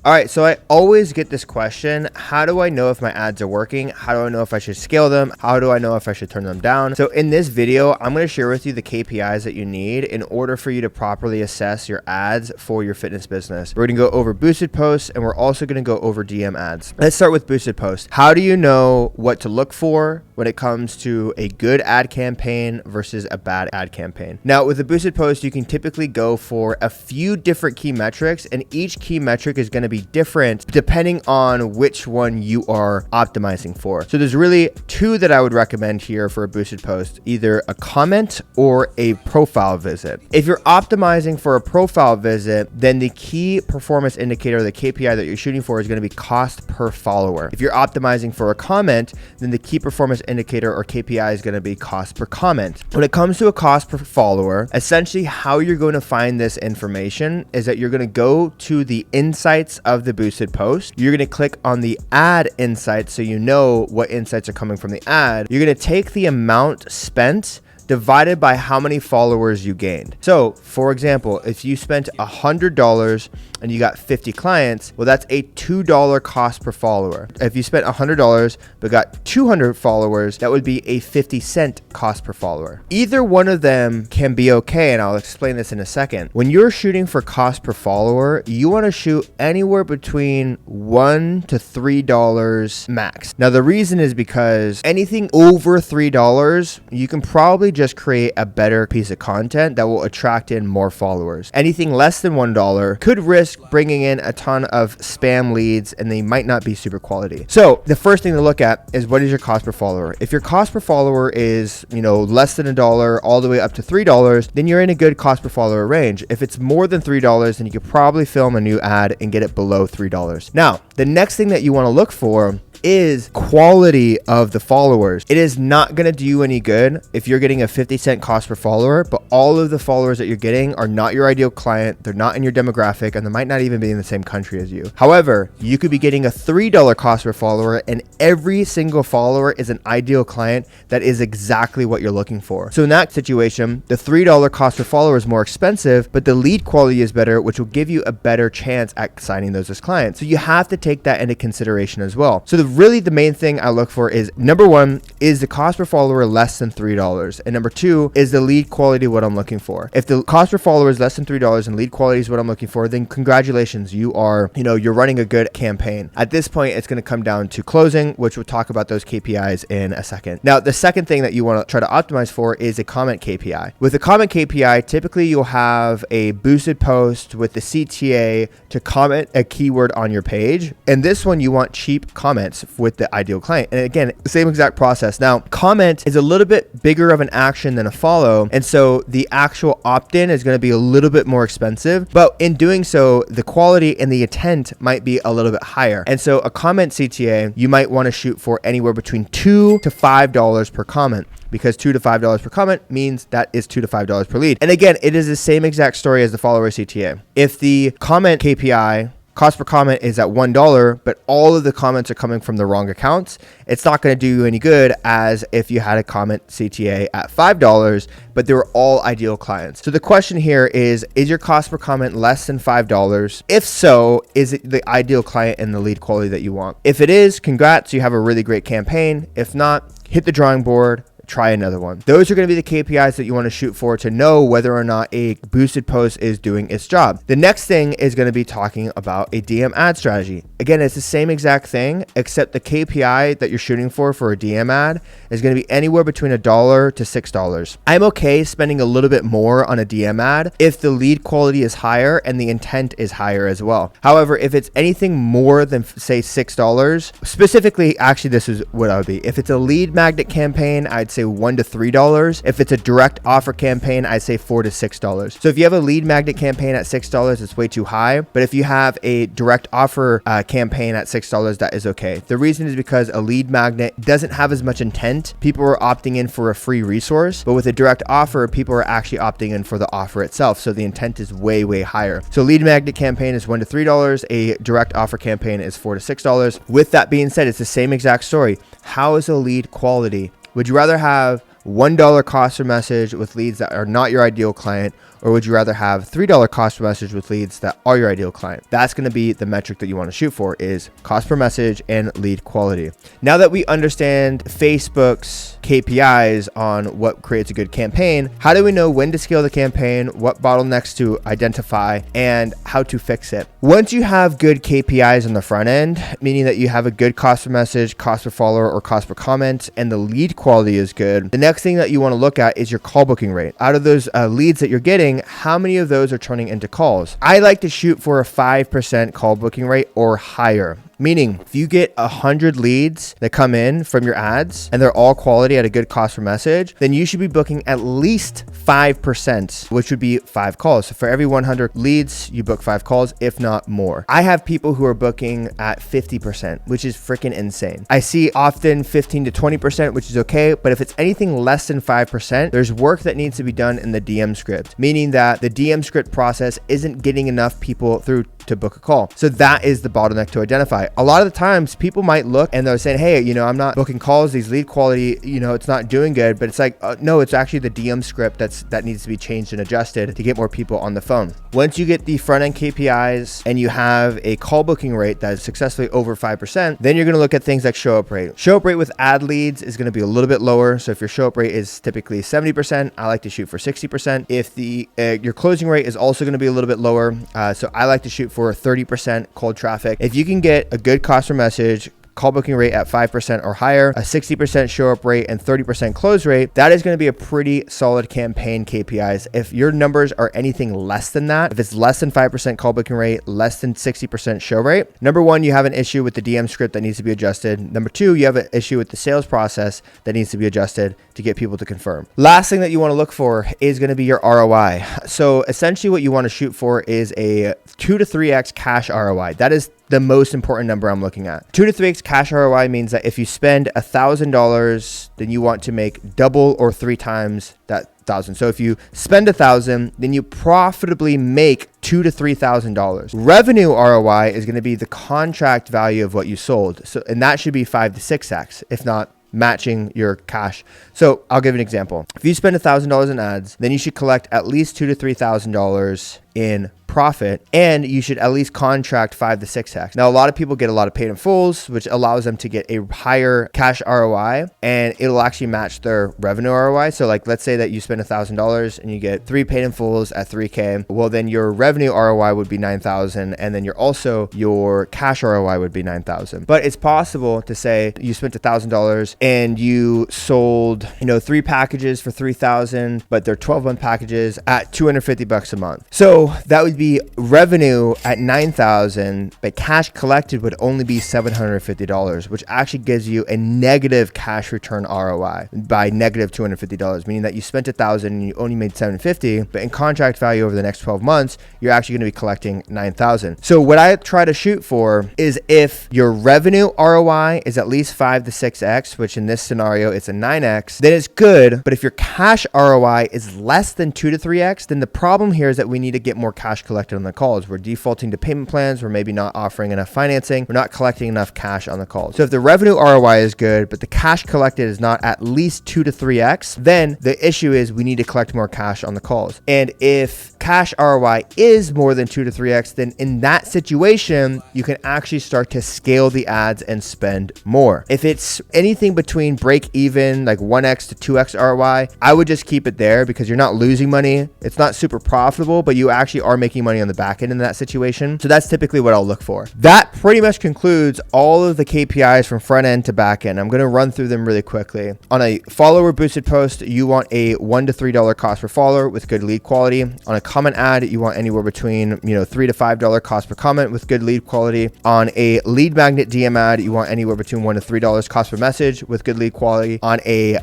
All right, so I always get this question: how do I know if my ads are working? How do I know if I should scale them? How do I know if I should turn them down? So in this video, I'm going to share with you the KPIs that you need in order for you to properly assess your ads for your fitness business. We're going to go over boosted posts, and we're also going to go over DM ads. Let's start with boosted posts. How do you know what to look for when it comes to a good ad campaign versus a bad ad campaign? Now, with a boosted post, you can typically go for a few different key metrics, and each key metric is going to be different depending on which one you are optimizing for. So there's really two that I would recommend here for a boosted post: either a comment or a profile visit. If you're optimizing for a profile visit, then the key performance indicator, the KPI that you're shooting for, is going to be cost per follower. If you're optimizing for a comment, then the key performance indicator or KPI is going to be cost per comment. When it comes to a cost per follower, essentially how you're going to find this information is that you're going to go to the insights of the boosted post. You're going to click on the ad insights so you know what insights are coming from the ad. You're going to take the amount spent divided by how many followers you gained. So for example, if you spent $100 and you got 50 clients, well, that's a $2 cost per follower. If you spent $100 but got 200 followers, that would be a 50-cent cost per follower. Either one of them can be okay, and I'll explain this in a second. When you're shooting for cost per follower, you want to shoot anywhere between $1 to $3 max. Now, the reason is because anything over $3, you can probably just create a better piece of content that will attract in more followers. Anything less than $1 could risk bringing in a ton of spam leads, and they might not be super quality. So the first thing to look at is, what is your cost per follower? If your cost per follower is, less than $1 all the way up to $3, then you're in a good cost per follower range. If it's more than $3, then you could probably film a new ad and get it below $3. Now, the next thing that you want to look for is quality of the followers. It is not going to do you any good if you're getting a 50-cent cost per follower, but all of the followers that you're getting are not your ideal client. They're not in your demographic, and they might not even be in the same country as you. However, you could be getting a $3 cost per follower, and every single follower is an ideal client that is exactly what you're looking for. So in that situation, the $3 cost per follower is more expensive, but the lead quality is better, which will give you a better chance at signing those as clients. So you have to take that into consideration as well. So the main thing I look for is, number one, is the cost per follower less than $3? And number two, is the lead quality what I'm looking for? If the cost per follower is less than $3 and lead quality is what I'm looking for, then congratulations, you are, you're running a good campaign. At this point, it's going to come down to closing, which we'll talk about those KPIs in a second. Now, the second thing that you want to try to optimize for is a comment KPI. With a comment KPI, typically you'll have a boosted post with the CTA to comment a keyword on your page. And this one, you want cheap comments with the ideal client. And again, the same exact process. Now, comment is a little bit bigger of an action than a follow. And so the actual opt-in is going to be a little bit more expensive, but in doing so, the quality and the intent might be a little bit higher. And so a comment CTA, you might want to shoot for anywhere between $2 to $5 per comment, because $2 to $5 per comment means that is $2 to $5 per lead. And again, it is the same exact story as the follower CTA. If the comment KPI, cost per comment, is at $1, but all of the comments are coming from the wrong accounts, it's not going to do you any good as if you had a comment CTA at $5, but they were all ideal clients. So the question here is your cost per comment less than $5? If so, is it the ideal client and the lead quality that you want? If it is, congrats, you have a really great campaign. If not, hit the drawing board, try another one. Those are going to be the KPIs that you want to shoot for to know whether or not a boosted post is doing its job. The next thing is going to be talking about a DM ad strategy. Again, it's the same exact thing, except the KPI that you're shooting for a DM ad is going to be anywhere between $1 to $6. I'm okay spending a little bit more on a DM ad if the lead quality is higher and the intent is higher as well. However, if it's anything more than, say, $6, specifically, actually, this is what I would be. If it's a lead magnet campaign, I'd say $1 to $3. If it's a direct offer campaign, I'd say $4 to $6. So if you have a lead magnet campaign at $6, it's way too high. But if you have a direct offer campaign at $6, that is okay. The reason is because a lead magnet doesn't have as much intent. People are opting in for a free resource, but with a direct offer, people are actually opting in for the offer itself. So the intent is way, way higher. So lead magnet campaign is $1 to $3. A direct offer campaign is $4 to $6. With that being said, it's the same exact story. How is the lead quality? Would you rather have $1 cost per message with leads that are not your ideal client? Or would you rather have $3 cost per message with leads that are your ideal client? That's going to be the metric that you want to shoot for, is cost per message and lead quality. Now that we understand Facebook's KPIs on what creates a good campaign, how do we know when to scale the campaign, what bottlenecks to identify, and how to fix it? Once you have good KPIs on the front end, meaning that you have a good cost per message, cost per follower, or cost per comment, and the lead quality is good, the next thing that you want to look at is your call booking rate. Out of those leads that you're getting, how many of those are turning into calls? I like to shoot for a 5% call booking rate or higher. Meaning, if you get 100 leads that come in from your ads and they're all quality at a good cost per message, then you should be booking at least 5%, which would be 5 calls. So for every 100 leads, you book 5 calls, if not more. I have people who are booking at 50%, which is freaking insane. I see often 15 to 20%, which is okay. But if it's anything less than 5%, there's work that needs to be done in the DM script, meaning that the DM script process isn't getting enough people through to book a call. So that is the bottleneck to identify. A lot of the times people might look and they're saying, hey, I'm not booking calls, these lead quality, it's not doing good. But it's like, no, it's actually the DM script that needs to be changed and adjusted to get more people on the phone. Once you get the front end KPIs and you have a call booking rate that is successfully over 5%, then you're going to look at things like show up rate. Show up rate with ad leads is going to be a little bit lower. So if your show up rate is typically 70%, I like to shoot for 60%. If your closing rate is also going to be a little bit lower, so I like to shoot for 30% cold traffic. If you can get a good cost per message, call booking rate at 5% or higher, a 60% show up rate, and 30% close rate, that is going to be a pretty solid campaign KPIs. If your numbers are anything less than that, if it's less than 5% call booking rate, less than 60% show rate, number one, you have an issue with the DM script that needs to be adjusted. Number two, you have an issue with the sales process that needs to be adjusted to get people to confirm. Last thing that you want to look for is going to be your ROI. So essentially what you want to shoot for is a 2 to 3x cash ROI. That is the most important number I'm looking at. 2 to 3x cash ROI means that if you spend $1,000, then you want to make double or 3 times that 1,000. So if you spend 1,000, then you profitably make $2,000 to $3,000. Revenue ROI is going to be the contract value of what you sold. So, and that should be 5 to 6x, if not matching your cash. So I'll give an example. If you spend $1,000 in ads, then you should collect at least $2,000 to $3,000 in profit, and you should at least contract 5 to 6x. Now, a lot of people get a lot of paid in fulls, which allows them to get a higher cash ROI, and it'll actually match their revenue ROI. So like, let's say that you spend $1,000 and you get 3 paid in fulls at 3K. Well, then your revenue ROI would be 9,000. And then your cash ROI would be 9,000. But it's possible to say you spent $1,000 and you sold, 3 packages for 3,000, but they're 12-month packages at $250 a month. So that would be revenue at 9,000, but cash collected would only be $750, which actually gives you a negative cash return ROI by negative $250, meaning that you spent 1,000 and you only made $750, but in contract value over the next 12 months, you're actually going to be collecting 9,000. So what I try to shoot for is if your revenue ROI is at least 5 to 6x, which in this scenario it's a 9x, then it's good. But if your cash ROI is less than 2 to 3x, then the problem here is that we need to get more cash collected on the calls. We're defaulting to payment plans. We're maybe not offering enough financing. We're not collecting enough cash on the calls. So if the revenue ROI is good, but the cash collected is not at least 2 to 3x, then the issue is we need to collect more cash on the calls. And if cash ROI is more than 2 to 3x, then in that situation, you can actually start to scale the ads and spend more. If it's anything between break even, like 1x to 2x ROI, I would just keep it there because you're not losing money. It's not super profitable, but you actually are making money on the back end in that situation. So that's typically what I'll look for. That pretty much concludes all of the KPIs from front end to back end. I'm going to run through them really quickly. On a follower boosted post, you want a $1 to $3 cost per follower with good lead quality. On a comment ad, you want anywhere between $3 to $5 cost per comment with good lead quality. On a lead magnet DM ad, you want anywhere between $1 to $3 cost per message with good lead quality. On a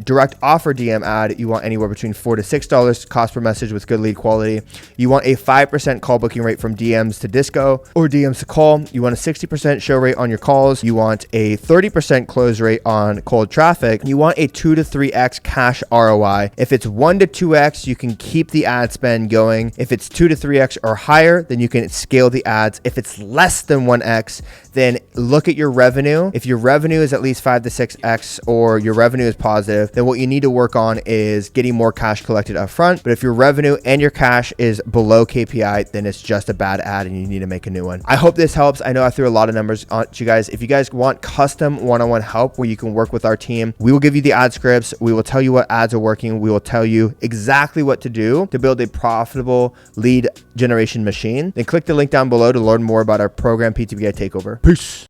direct offer DM ad, you want anywhere between $4 to $6 cost per message with good lead quality. You want a 5% 5% call booking rate from DMs to disco or DMs to call. You want a 60% show rate on your calls. You want a 30% close rate on cold traffic. You want a 2 to 3x cash ROI. If it's 1 to 2x, you can keep the ad spend going. If it's 2 to 3x or higher, then you can scale the ads. If it's less than 1x, then look at your revenue. If your revenue is at least 5 to 6x or your revenue is positive, then what you need to work on is getting more cash collected up front. But if your revenue and your cash is below KPI, then it's just a bad ad and you need to make a new one. I hope this helps. I know I threw a lot of numbers at you guys. If you guys want custom one-on-one help where you can work with our team, we will give you the ad scripts. We will tell you what ads are working. We will tell you exactly what to do to build a profitable lead generation machine. Then click the link down below to learn more about our program PTBI Takeover. Peace.